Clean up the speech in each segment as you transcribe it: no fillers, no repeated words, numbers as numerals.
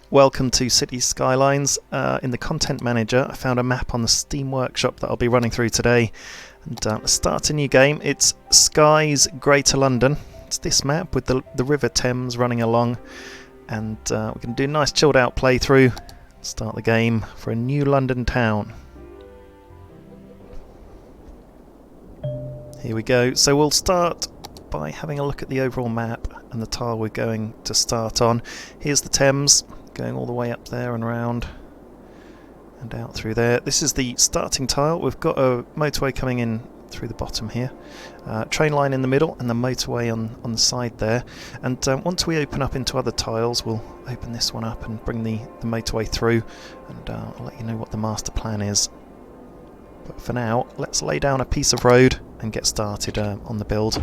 Welcome to Cities Skylines. In the content manager I found a map on the Steam Workshop that I'll be running through today, and let's start a new game. It's Skies Greater London. It's this map with the River Thames running along, and we're going to do a nice chilled out playthrough. Start the game for a new London town. Here we go. So we'll start by having a look at the overall map and the tile we're going to start on. Here's the Thames going all the way up there and around and out through there. This is the starting tile. We've got a motorway coming in through the bottom here, train line in the middle, and the motorway on the side there. And once we open up into other tiles, we'll open this one up and bring the motorway through, and I'll let you know what the master plan is. But for now, let's lay down a piece of road and get started on the build.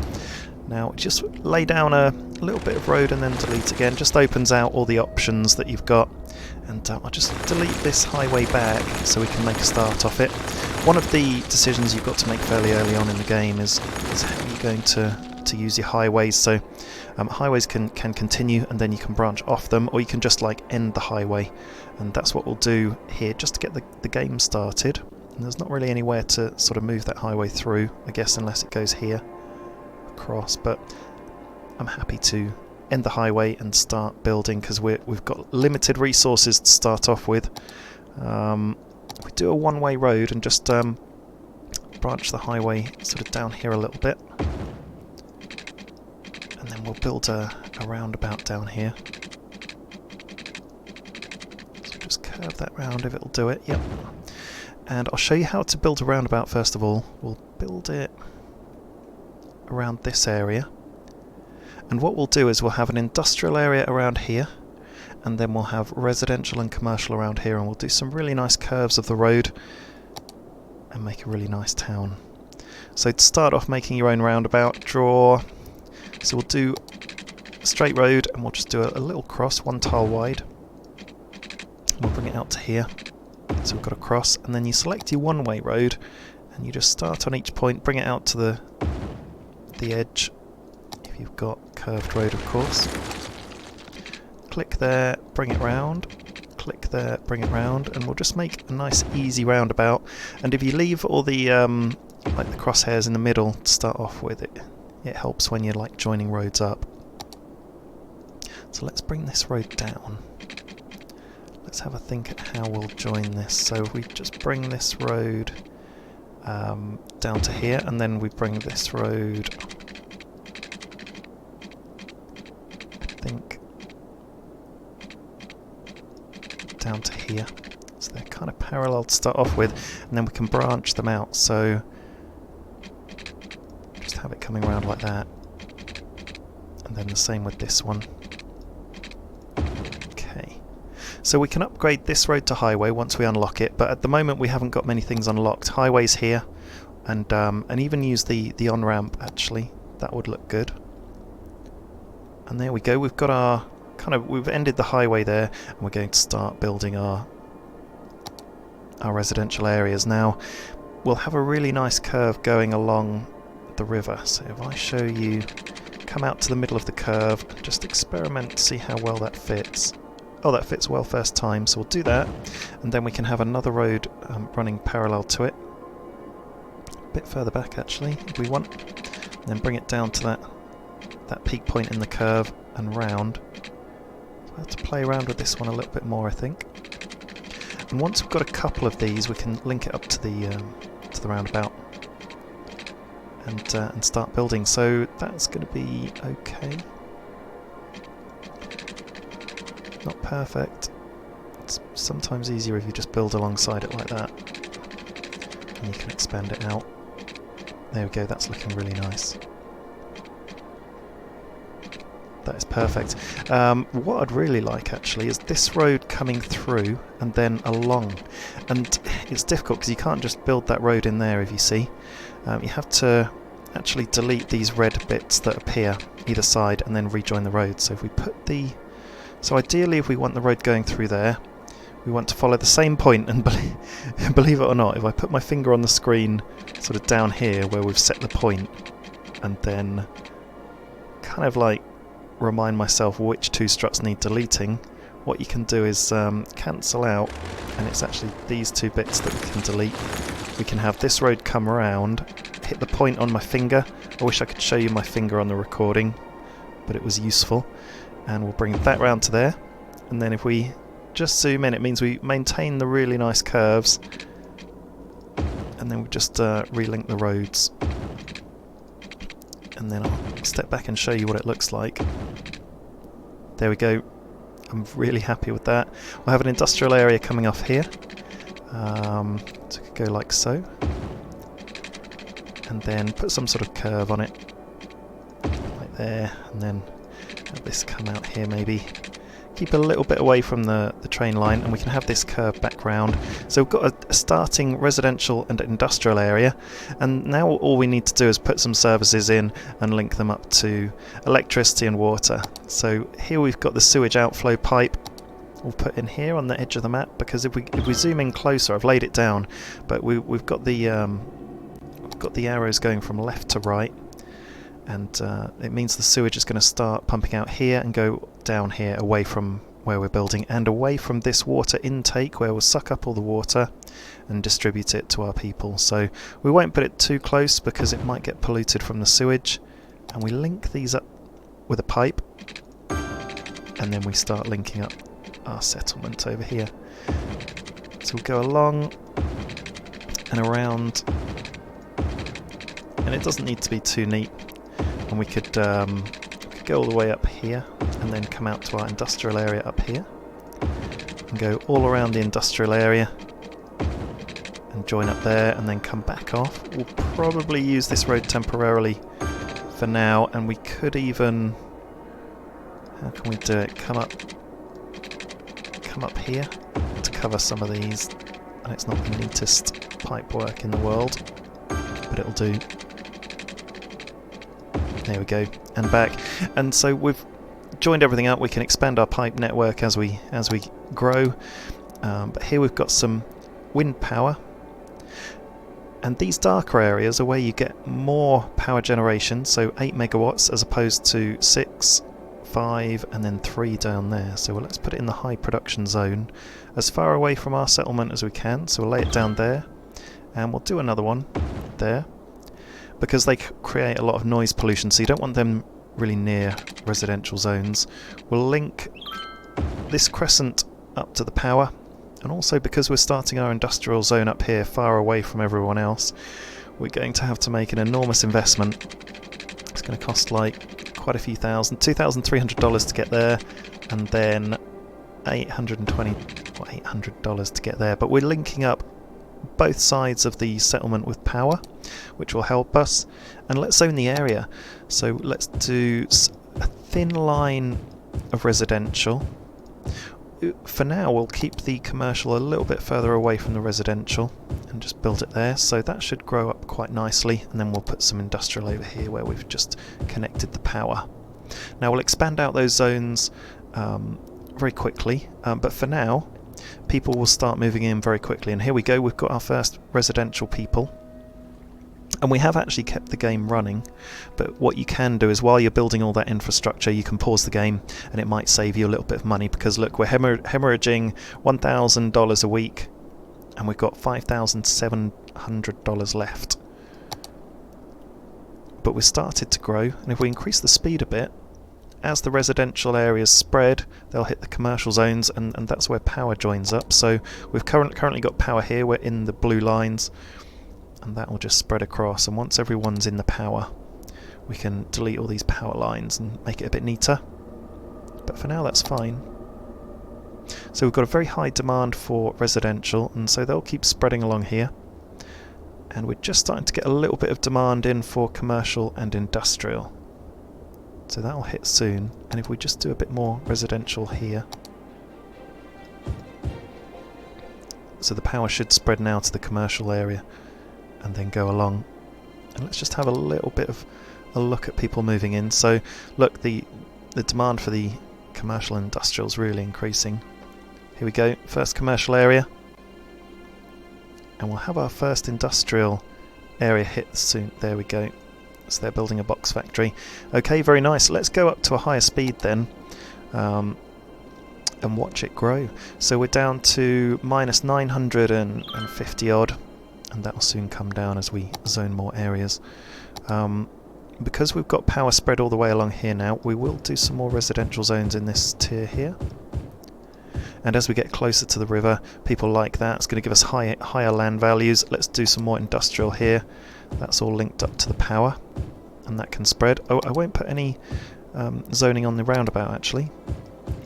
Now, just lay down a little bit of road and then delete again. Just opens out all the options that you've got. And I'll just delete this highway back so we can make a start off it. One of the decisions you've got to make fairly early on in the game is how you're going to use your highways. So highways can continue and then you can branch off them, or you can just like end the highway. And that's what we'll do here just to get the game started. And there's not really anywhere to sort of move that highway through, I guess, unless it goes here across, but I'm happy to end the highway and start building because we've got limited resources to start off with. We do a one-way road and just branch the highway sort of down here a little bit, and then we'll build a roundabout down here. So just curve that round if it'll do it. Yep. And I'll show you how to build a roundabout first of all. We'll build it around this area, and what we'll do is we'll have an industrial area around here, and then we'll have residential and commercial around here, and we'll do some really nice curves of the road and make a really nice town. So to start off making your own roundabout, draw, so we'll do a straight road and we'll just do a little cross, one tile wide. We'll bring it out to here, so we've got a cross, and then you select your one-way road and you just start on each point, bring it out to the edge, if you've got curved road of course. Click there, bring it round, click there, bring it round, and we'll just make a nice easy roundabout. And if you leave all the like the crosshairs in the middle to start off with, it helps when you're like joining roads up. So let's bring this road down. Let's have a think at how we'll join this. So we just bring this road down to here, and then we bring this road, I think, down to here. So they're kind of parallel to start off with, and then we can branch them out. So just have it coming around like that, and then the same with this one. So we can upgrade this road to highway once we unlock it, but at the moment we haven't got many things unlocked. Highway's here, and even use the on-ramp actually. That would look good. And there we go. We've got our we've ended the highway there, and we're going to start building our residential areas. Now we'll have a really nice curve going along the river. So if I show you, come out to the middle of the curve, and just experiment to see how well that fits. Oh, that fits well first time, so we'll do that, and then we can have another road running parallel to it, a bit further back actually if we want, and then bring it down to that peak point in the curve and round. So I have to play around with this one a little bit more, I think. And once we've got a couple of these, we can link it up to the roundabout and start building. So that's going to be okay. Not perfect. It's sometimes easier if you just build alongside it like that, and you can expand it out. There we go, that's looking really nice. That is perfect. What I'd really like actually is this road coming through and then along, and it's difficult because you can't just build that road in there, if you see. You have to actually delete these red bits that appear either side and then rejoin the road. So if we put So ideally, if we want the road going through there, we want to follow the same point, and believe it or not, if I put my finger on the screen sort of down here where we've set the point, and then kind of like remind myself which two struts need deleting, what you can do is cancel out, and it's actually these two bits that we can delete. We can have this road come around, hit the point on my finger. I wish I could show you my finger on the recording, but it was useful. And we'll bring that round to there. And then if we just zoom in, it means we maintain the really nice curves. And then we just relink the roads. And then I'll step back and show you what it looks like. There we go. I'm really happy with that. We'll have an industrial area coming off here. So it could go like so. And then put some sort of curve on it. Like there. And then have this come out here maybe. Keep a little bit away from the train line, and we can have this curve back round. So we've got a starting residential and industrial area, and now all we need to do is put some services in and link them up to electricity and water. So here we've got the sewage outflow pipe. We'll put in here on the edge of the map, because if we zoom in closer, I've laid it down, but we've got the arrows going from left to right, and it means the sewage is going to start pumping out here and go down here, away from where we're building and away from this water intake, where we'll suck up all the water and distribute it to our people. So we won't put it too close because it might get polluted from the sewage, and we link these up with a pipe, and then we start linking up our settlement over here. So we'll go along and around, and it doesn't need to be too neat, and we could go all the way up here and then come out to our industrial area up here and go all around the industrial area and join up there and then come back off. We'll probably use this road temporarily for now, and we could even, how can we do it, come up here to cover some of these, and it's not the neatest pipe work in the world, but it'll do. There we go, and back. And so we've joined everything up. We can expand our pipe network as we grow. But here we've got some wind power. And these darker areas are where you get more power generation, so 8 megawatts as opposed to 6, 5 and then 3 down there. So let's put it in the high production zone, as far away from our settlement as we can. So we'll lay it down there, and we'll do another one there, because they create a lot of noise pollution, so you don't want them really near residential zones. We'll link this crescent up to the power, and also because we're starting our industrial zone up here far away from everyone else, we're going to have to make an enormous investment. It's going to cost like quite a few thousand, $2,300 to get there, and then $800 to get there. But we're linking up both sides of the settlement with power, which will help us. And let's zone the area. So let's do a thin line of residential. For now we'll keep the commercial a little bit further away from the residential and just build it there, so that should grow up quite nicely, and then we'll put some industrial over here where we've just connected the power. Now we'll expand out those zones very quickly, but for now people will start moving in very quickly. And here we go, we've got our first residential people, and we have actually kept the game running. But what you can do is, while you're building all that infrastructure, you can pause the game, and it might save you a little bit of money, because look, we're hemorrhaging $1,000 a week and we've got $5,700 left, but we've started to grow. And if we increase the speed a bit, as the residential areas spread, they'll hit the commercial zones, and that's where power joins up. So we've currently got power here, we're in the blue lines, and that will just spread across. And once everyone's in the power, we can delete all these power lines and make it a bit neater. But for now that's fine. So we've got a very high demand for residential, and so they'll keep spreading along here. And we're just starting to get a little bit of demand in for commercial and industrial. So that'll hit soon. And if we just do a bit more residential here, so the power should spread now to the commercial area and then go along. And let's just have a little bit of a look at people moving in. So look, the demand for the commercial and industrial is really increasing. Here we go, first commercial area, and we'll have our first industrial area hit soon. There we go. So they're building a box factory. Okay, very nice. Let's go up to a higher speed then. and watch it grow. So we're down to minus 950 odd, and that will soon come down as we zone more areas. Because we've got power spread all the way along here now, we will do some more residential zones in this tier here. And as we get closer to the river, people like that. It's going to give us higher land values. Let's do some more industrial here. That's all linked up to the power, and that can spread. Oh, I won't put any zoning on the roundabout actually,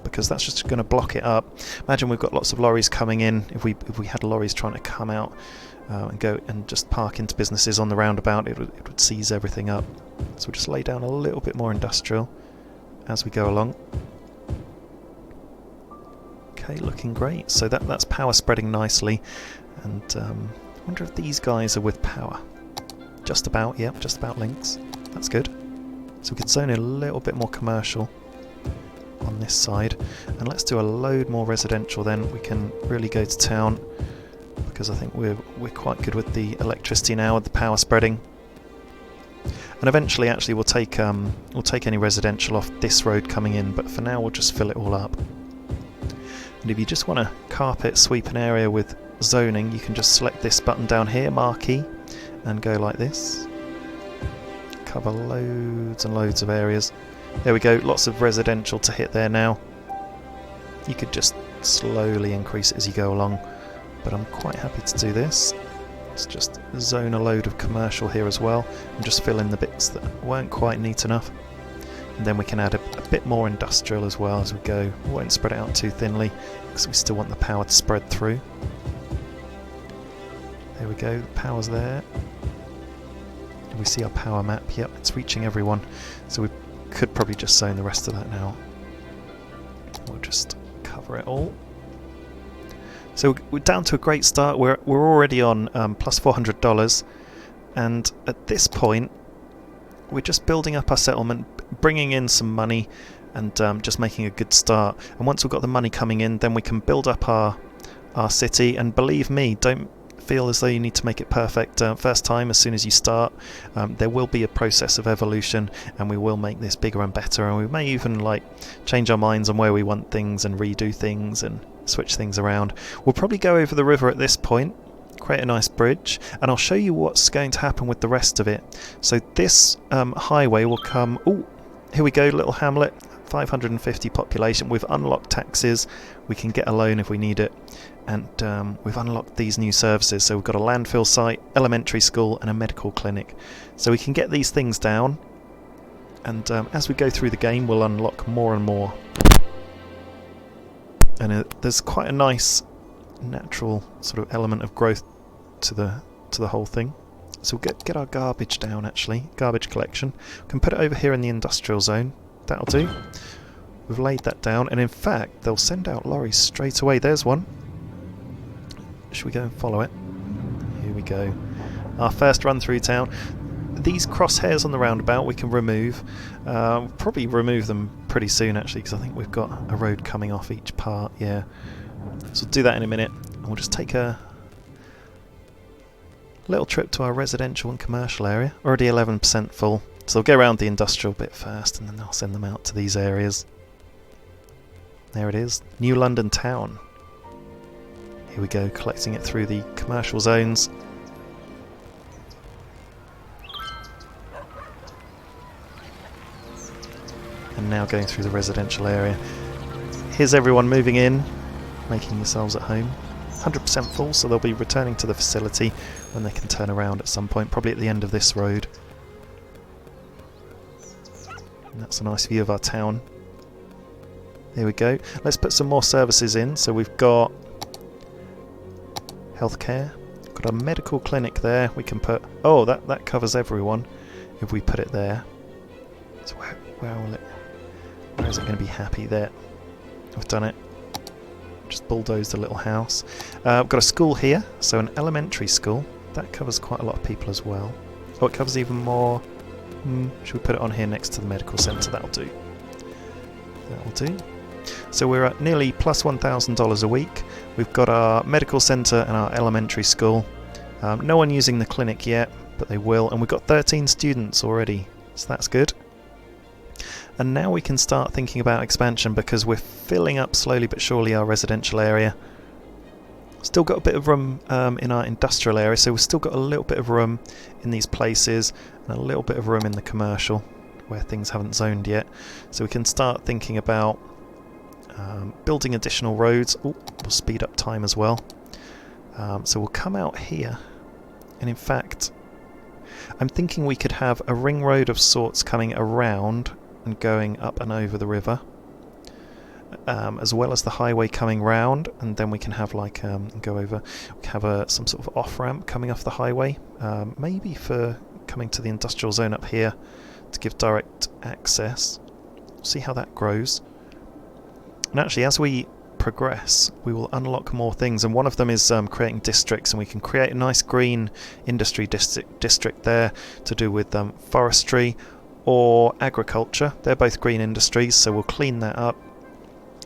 because that's just going to block it up. Imagine we've got lots of lorries coming in. If we had lorries trying to come out and go and just park into businesses on the roundabout, it would seize everything up. So we'll just lay down a little bit more industrial as we go along. Okay, looking great. So that's power spreading nicely, and I wonder if these guys are with power. Just about, yep, just about links. That's good. So we could zone in a little bit more commercial on this side, and let's do a load more residential. Then we can really go to town, because I think we're quite good with the electricity now, with the power spreading. And eventually, actually, we'll take any residential off this road coming in, but for now we'll just fill it all up. And if you just want to carpet sweep an area with zoning, you can just select this button down here, marquee, and go like this. Cover loads and loads of areas. There we go, lots of residential to hit there now. You could just slowly increase it as you go along, but I'm quite happy to do this. Let's just zone a load of commercial here as well, and just fill in the bits that weren't quite neat enough. And then we can add a bit more industrial as well as we go. We won't spread it out too thinly, because we still want the power to spread through. There we go, the power's there. We see our power map, yep, it's reaching everyone. So we could probably just zone the rest of that now. We'll just cover it all. So we're down to a great start. We're already on plus $400, and at this point we're just building up our settlement, bringing in some money, and just making a good start. And once we've got the money coming in, then we can build up our city. And believe me, don't feel as though you need to make it perfect first time. As soon as you start, there will be a process of evolution, and we will make this bigger and better, and we may even like change our minds on where we want things and redo things and switch things around. We'll probably go over the river at this point, create a nice bridge, and I'll show you what's going to happen with the rest of it. So this highway will come, oh, here we go, little hamlet, 550 population. We've unlocked taxes, we can get a loan if we need it, and we've unlocked these new services. So we've got a landfill site, elementary school, and a medical clinic. So we can get these things down, and as we go through the game we'll unlock more and more. And there's quite a nice natural sort of element of growth to the whole thing. So we'll get our garbage down actually, garbage collection. We can put it over here in the industrial zone. That'll do. We've laid that down, and in fact they'll send out lorries straight away. There's one. Should we go and follow it? Here we go. Our first run through town. These crosshairs on the roundabout we can remove. We'll probably remove them pretty soon actually, because I think we've got a road coming off each part. Yeah. So we'll do that in a minute, and we'll just take a little trip to our residential and commercial area. Already 11% full. So we'll go around the industrial bit first, and then I'll send them out to these areas. There it is, New London Town. Here we go, collecting it through the commercial zones. And now going through the residential area. Here's everyone moving in, making yourselves at home. 100% full, so they'll be returning to the facility when they can turn around at some point, probably at the end of this road. And that's a nice view of our town. There we go. Let's put some more services in. So we've got healthcare, got a medical clinic there. We can put, oh, that covers everyone if we put it there. So where is it going to be happy? There, we've done it. Just bulldozed a little house. We've got a school here, so an elementary school. That covers quite a lot of people as well. Oh, it covers even more. Should we put it on here next to the medical centre? That'll do. That'll do. So we're at nearly plus $1,000 a week. We've got our medical centre and our elementary school. No one using the clinic yet, but they will. And we've got 13 students already, so that's good. And now we can start thinking about expansion, because we're filling up slowly but surely our residential area. Still got a bit of room in our industrial area, so we've still got a little bit of room in these places and a little bit of room in the commercial where things haven't zoned yet. So we can start thinking about building additional roads. We'll speed up time as well. So we'll come out here, and in fact I'm thinking we could have a ring road of sorts coming around and going up and over the river, as well as the highway coming round, and then we can have like go over. We can have some sort of off ramp coming off the highway, maybe for coming to the industrial zone up here to give direct access. See how that grows. And actually, as we progress, we will unlock more things, and one of them is creating districts, and we can create a nice green industry district there to do with forestry or agriculture. They're both green industries, so we'll clean that up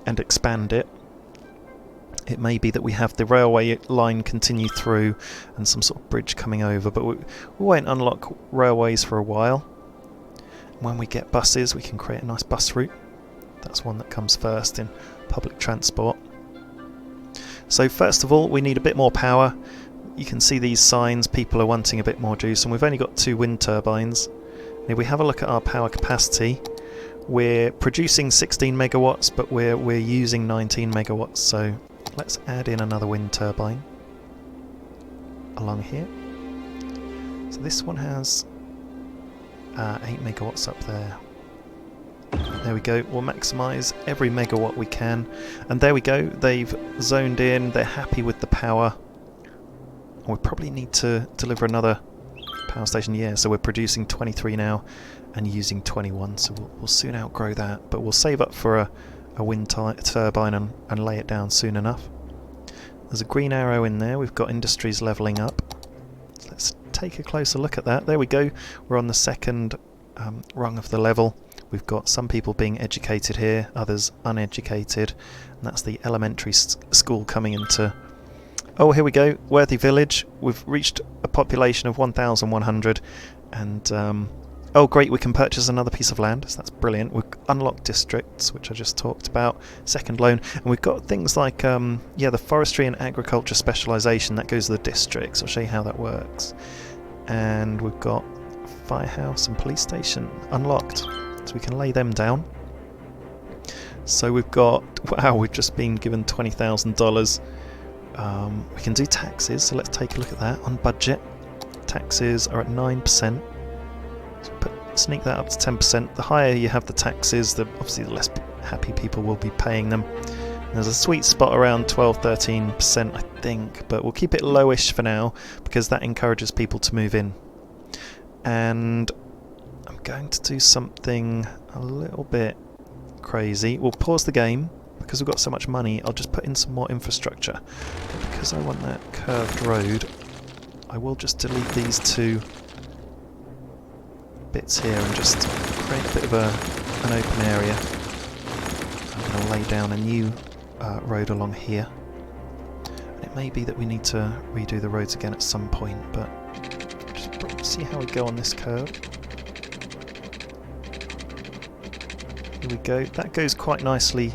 and expand it. It may be that we have the railway line continue through and some sort of bridge coming over, but we won't unlock railways for a while. When we get buses, we can create a nice bus route. That's one that comes first in public transport. So first of all, we need a bit more power. You can see these signs, people are wanting a bit more juice, and we've only got 2 wind turbines. If we have a look at our power capacity, we're producing 16 megawatts, but we're using 19 megawatts, so let's add in another wind turbine along here. So this one has 8 megawatts up there. There we go, we'll maximise every megawatt we can, and there we go, they've zoned in, they're happy with the power. We probably need to deliver another power station, yeah, so we're producing 23 now and using 21, so we'll soon outgrow that, but we'll save up for a wind turbine and lay it down soon enough. There's a green arrow in there, we've got industries levelling up. So let's take a closer look at that. There we go, we're on the second rung of the level. We've got some people being educated here, others uneducated, and that's the elementary school coming into... Oh, here we go, Worthy Village. We've reached a population of 1,100, and oh great, we can purchase another piece of land, so that's brilliant. We've unlocked districts, which I just talked about, second loan, and we've got things like yeah, the forestry and agriculture specialisation, that goes to the districts. I'll show you how that works. And we've got firehouse and police station unlocked, so we can lay them down. So we've got, wow, we've just been given $20,000. We can do taxes, so let's take a look at that on budget. Taxes are at 9%. So sneak that up to 10%. The higher you have the taxes, obviously the less happy people will be paying them. And there's a sweet spot around 12-13%, I think, but we'll keep it lowish for now because that encourages people to move in. And I'm going to do something a little bit crazy. We'll pause the game because we've got so much money. I'll just put in some more infrastructure. But because I want that curved road, I will just delete these 2 bits here and just create a bit of an open area. I'm going to lay down a new road along here. And it may be that we need to redo the roads again at some point, but just see how we go on this curve. Here we go. That goes quite nicely,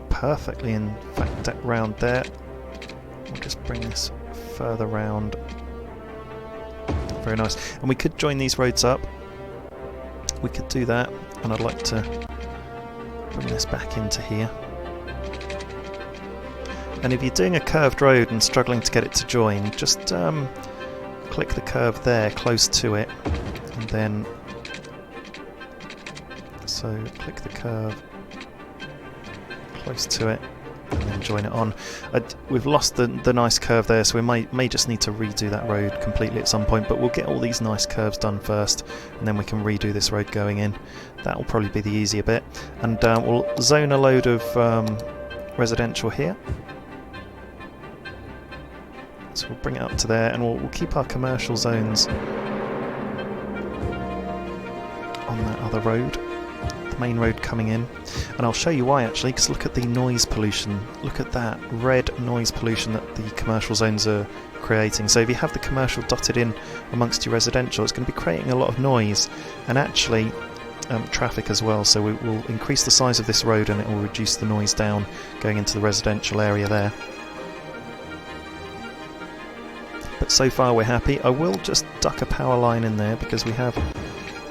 perfectly in fact, round there. We'll just bring this further round. Very nice. And we could join these roads up. We could do that, and I'd like to bring this back into here. And if you're doing a curved road and struggling to get it to join, just click the curve there close to it, and then so click the curve close to it and then join it on. We've lost the nice curve there, so we may just need to redo that road completely at some point, but we'll get all these nice curves done first and then we can redo this road going in. That will probably be the easier bit. And we'll zone a load of residential here. So we'll bring it up to there, and we'll keep our commercial zones on that other road, the main road coming in. And I'll show you why actually, because look at the noise pollution. Look at that red noise pollution that the commercial zones are creating. So if you have the commercial dotted in amongst your residential, it's going to be creating a lot of noise. And actually, traffic as well, so we will increase the size of this road and it will reduce the noise down going into the residential area there. But so far we're happy. I will just duck a power line in there because we have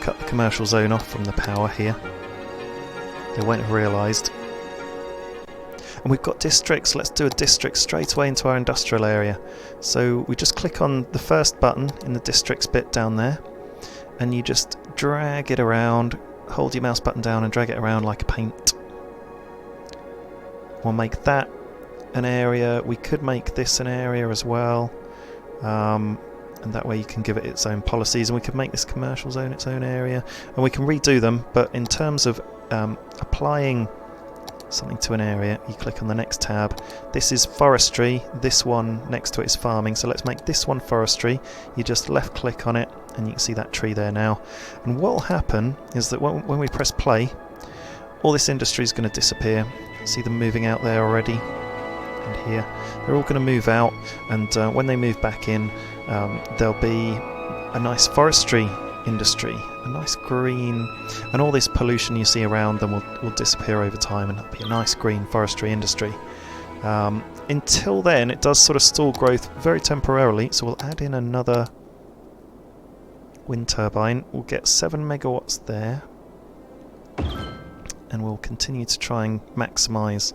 cut the commercial zone off from the power here. They won't have realised. And we've got districts. Let's do a district straight away into our industrial area. So we just click on the first button in the districts bit down there, and you just drag it around, hold your mouse button down and drag it around like a paint. We'll make that an area. We could make this an area as well, and that way you can give it its own policies, and we could make this commercial zone its own area, and we can redo them. But in terms of applying something to an area, you click on the next tab. This is forestry, this one next to it is farming, so let's make this one forestry. You just left click on it and you can see that tree there now, and what will happen is that when we press play, all this industry is going to disappear. See them moving out there already, and here they're all going to move out, and when they move back in, there'll be a nice forestry industry, a nice green, and all this pollution you see around them will disappear over time, and it'll be a nice green forestry industry. Until then, it does sort of stall growth very temporarily, so we'll add in another wind turbine. We'll get 7 megawatts there, and we'll continue to try and maximise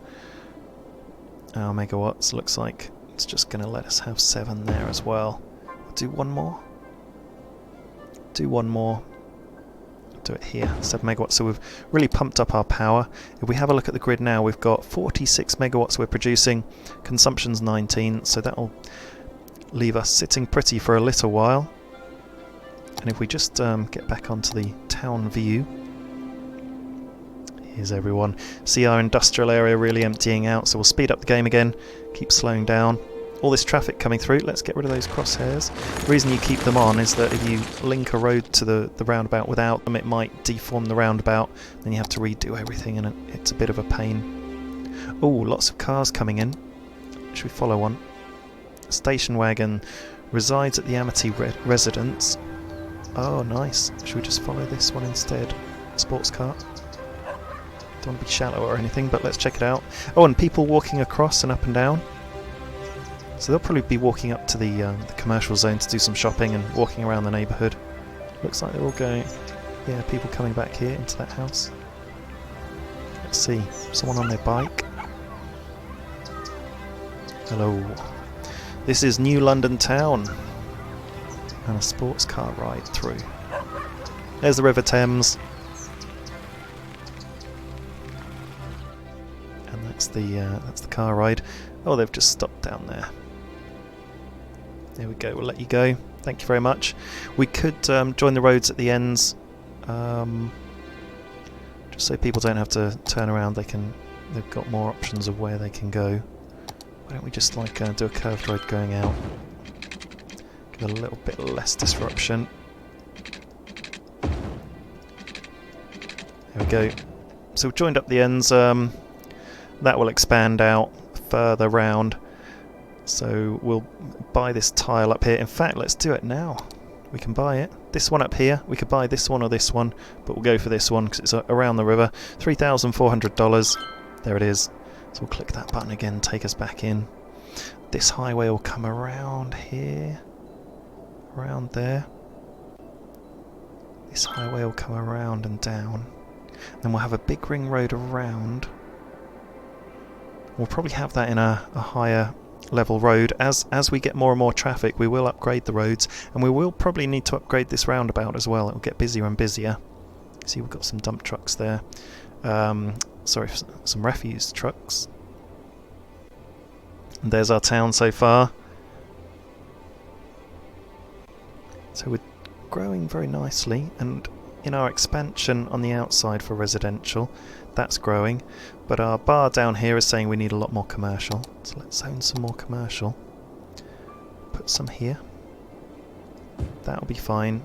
our megawatts. Looks like it's just going to let us have 7 there as well. We'll do one more. Do one more. Do it here, 7 megawatts. So we've really pumped up our power. If we have a look at the grid now, we've got 46 megawatts we're producing. Consumption's 19, so that'll leave us sitting pretty for a little while. And if we just get back onto the town view, here's everyone. See our industrial area really emptying out, so we'll speed up the game again, keep slowing down. All this traffic coming through, let's get rid of those crosshairs. The reason you keep them on is that if you link a road to the roundabout without them, it might deform the roundabout, then you have to redo everything, and it's a bit of a pain. Oh, lots of cars coming in. Should we follow one? Station wagon resides at the Amity residence. Oh, nice. Should we just follow this one instead? Sports car. Don't want to be shallow or anything, but let's check it out. Oh, and people walking across and up and down. So they'll probably be walking up to the commercial zone to do some shopping and walking around the neighbourhood. Looks like they're all going... Yeah, people coming back here into that house. Let's see. Someone on their bike. Hello. This is New London Town. And a sports car ride through. There's the River Thames. And that's the car ride. Oh, they've just stopped down there. There we go, we'll let you go. Thank you very much. We could join the roads at the ends, just so people don't have to turn around. They've got more options of where they can go. Why don't we just do a curved road going out? Give it a little bit less disruption. There we go. So we've joined up the ends. That will expand out further round. So we'll buy this tile up here. In fact, let's do it now. We can buy it. This one up here, we could buy this one or this one, but we'll go for this one because it's around the river. $3,400. There it is. So we'll click that button again, take us back in. This highway will come around here. Around there. This highway will come around and down. Then we'll have a big ring road around. We'll probably have that in a higher level road. As we get more and more traffic, we will upgrade the roads, and we will probably need to upgrade this roundabout as well. It will get busier and busier. See, we've got some dump trucks there. Sorry, some refuse trucks. And there's our town so far. So we're growing very nicely, and in our expansion on the outside for residential, that's growing, but our bar down here is saying we need a lot more commercial, so let's zone some more commercial. Put some here. That'll be fine.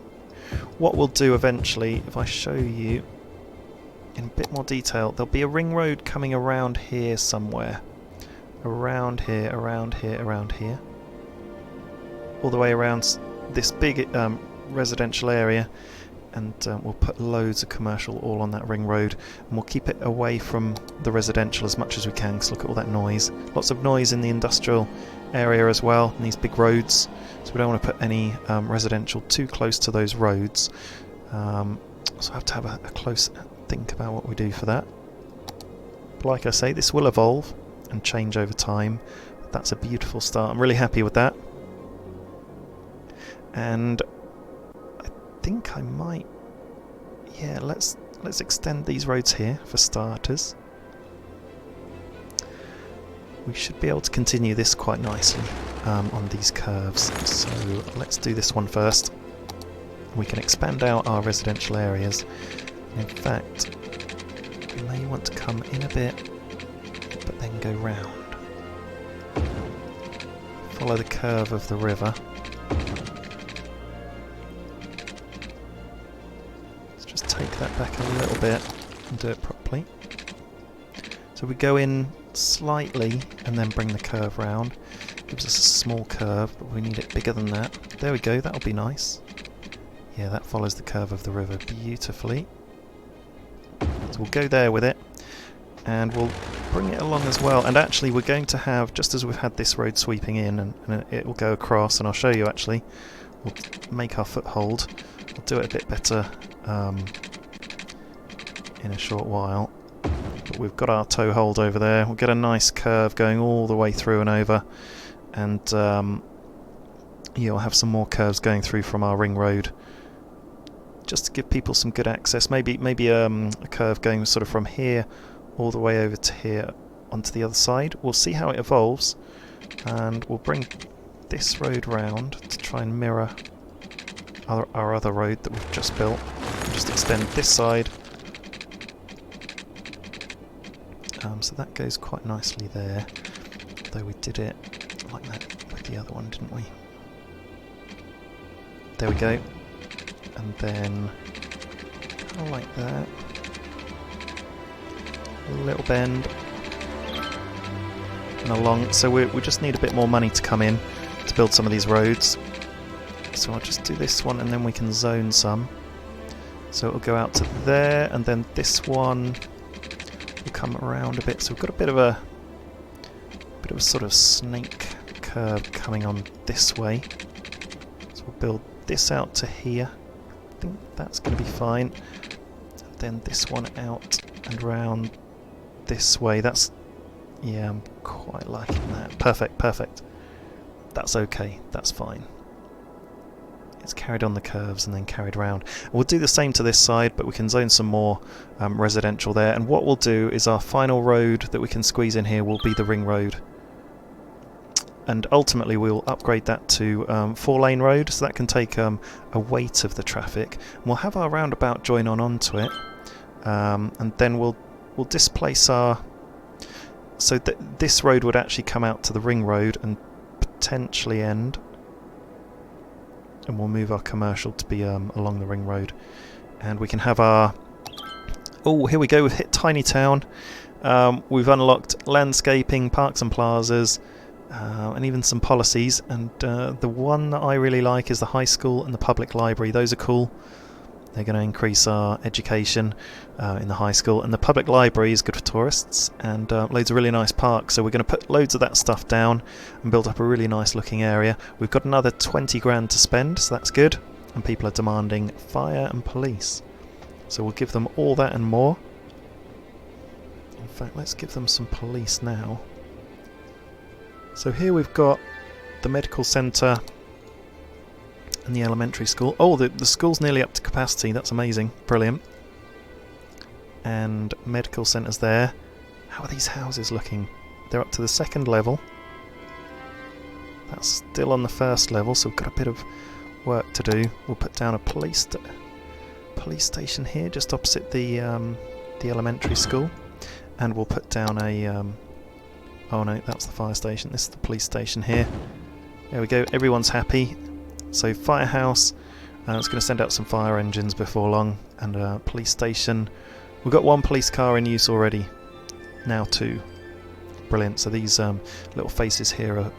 What we'll do eventually, if I show you in a bit more detail, there'll be a ring road coming around here somewhere. Around here, around here, around here. All the way around this big residential area. and we'll put loads of commercial all on that ring road, and we'll keep it away from the residential as much as we can, because look at all that noise. Lots of noise in the industrial area as well, and these big roads, so we don't want to put any residential too close to those roads. So I have to have a close think about what we do for that. But like I say, this will evolve and change over time. That's a beautiful start. I'm really happy with that. And I think I might... yeah, let's extend these roads here for starters. We should be able to continue this quite nicely on these curves. So let's do this one first. We can expand out our residential areas. In fact, we may want to come in a bit, but then go round. Follow the curve of the river. Let's just take that back a little bit and do it properly. So we go in slightly and then bring the curve round. Gives us a small curve, but we need it bigger than that. There we go, that'll be nice. Yeah, that follows the curve of the river beautifully. So we'll go there with it, and we'll bring it along as well. And actually we're going to have, just as we've had this road sweeping in, and it will go across, and I'll show you actually, we'll make our foothold. We'll do it a bit better in a short while. But we've got our toe hold over there. We'll get a nice curve going all the way through and over, and you'll have some more curves going through from our ring road, just to give people some good access. Maybe a curve going sort of from here all the way over to here onto the other side. We'll see how it evolves, and we'll bring this road round to try and mirror our other road that we've just built. We'll just extend this side, so that goes quite nicely there, though we did it like that with the other one, didn't we? There we go. And then kind of like that, a little bend and along. So we just need a bit more money to come in to build some of these roads. So I'll just do this one, and then we can zone some. So it'll go out to there, and then this one will come around a bit. So we've got a bit of a sort of snake curve coming on this way. So we'll build this out to here. I think that's going to be fine. And then this one out and round this way. That's, yeah, I'm quite liking that. Perfect, perfect. That's okay, that's fine. It's carried on the curves and then carried round. We'll do the same to this side, but we can zone some more residential there. And what we'll do is our final road that we can squeeze in here will be the ring road. And ultimately we'll upgrade that to 4-lane road, so that can take a weight of the traffic. And we'll have our roundabout join onto it, and then we'll displace our... so this road would actually come out to the ring road and potentially end, and we'll move our commercial to be along the ring road. And we can have our... oh, here we go, we've hit Tiny Town. We've unlocked landscaping, parks and plazas, and even some policies, and the one that I really like is the high school and the public library. Those are cool. They're going to increase our education in the high school, and the public library is good for tourists, and loads of really nice parks. So we're going to put loads of that stuff down and build up a really nice looking area. We've got another 20 grand to spend, so that's good, and people are demanding fire and police, so we'll give them all that and more. In fact, let's give them some police now. So here we've got the medical centre and the elementary school. Oh, the school's nearly up to capacity. That's amazing. Brilliant. And medical centre's there. How are these houses looking? They're up to the 2nd level. That's still on the 1st level, so we've got a bit of work to do. We'll put down a police station here, just opposite the elementary school. And we'll put down a... oh no, that's the fire station. This is the police station here. There we go, everyone's happy. So firehouse, it's going to send out some fire engines before long, and a police station. We've got 1 police car in use already, now 2. Brilliant. So these little faces here are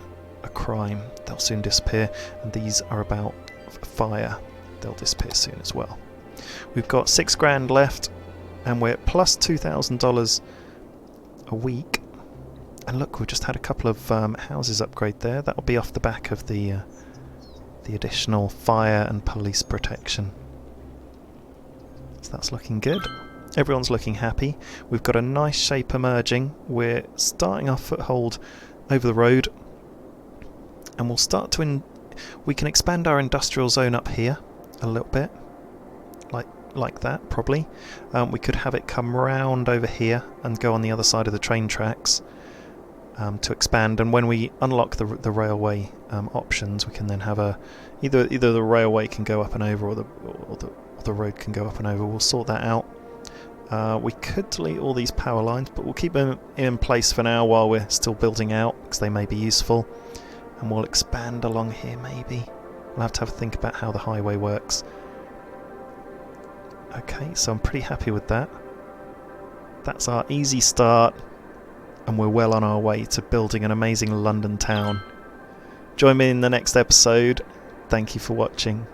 a crime. They'll soon disappear, and these are about fire. They'll disappear soon as well. We've got $6,000 left, and we're at plus $2,000 a week. And look, we've just had a couple of houses upgrade there. That'll be off the back of the additional fire and police protection. So that's looking good. Everyone's looking happy. We've got a nice shape emerging. We're starting our foothold over the road, and we'll start to we can expand our industrial zone up here a little bit, like that probably. We could have it come round over here and go on the other side of the train tracks to expand. And when we unlock the railway options, we can then have either the railway can go up and over, or the road can go up and over. We'll sort that out. We could delete all these power lines, but we'll keep them in place for now while we're still building out, because they may be useful. And we'll expand along here maybe. We'll have to have a think about how the highway works. Okay, so I'm pretty happy with that. That's our easy start, and we're well on our way to building an amazing London town. Join me in the next episode. Thank you for watching.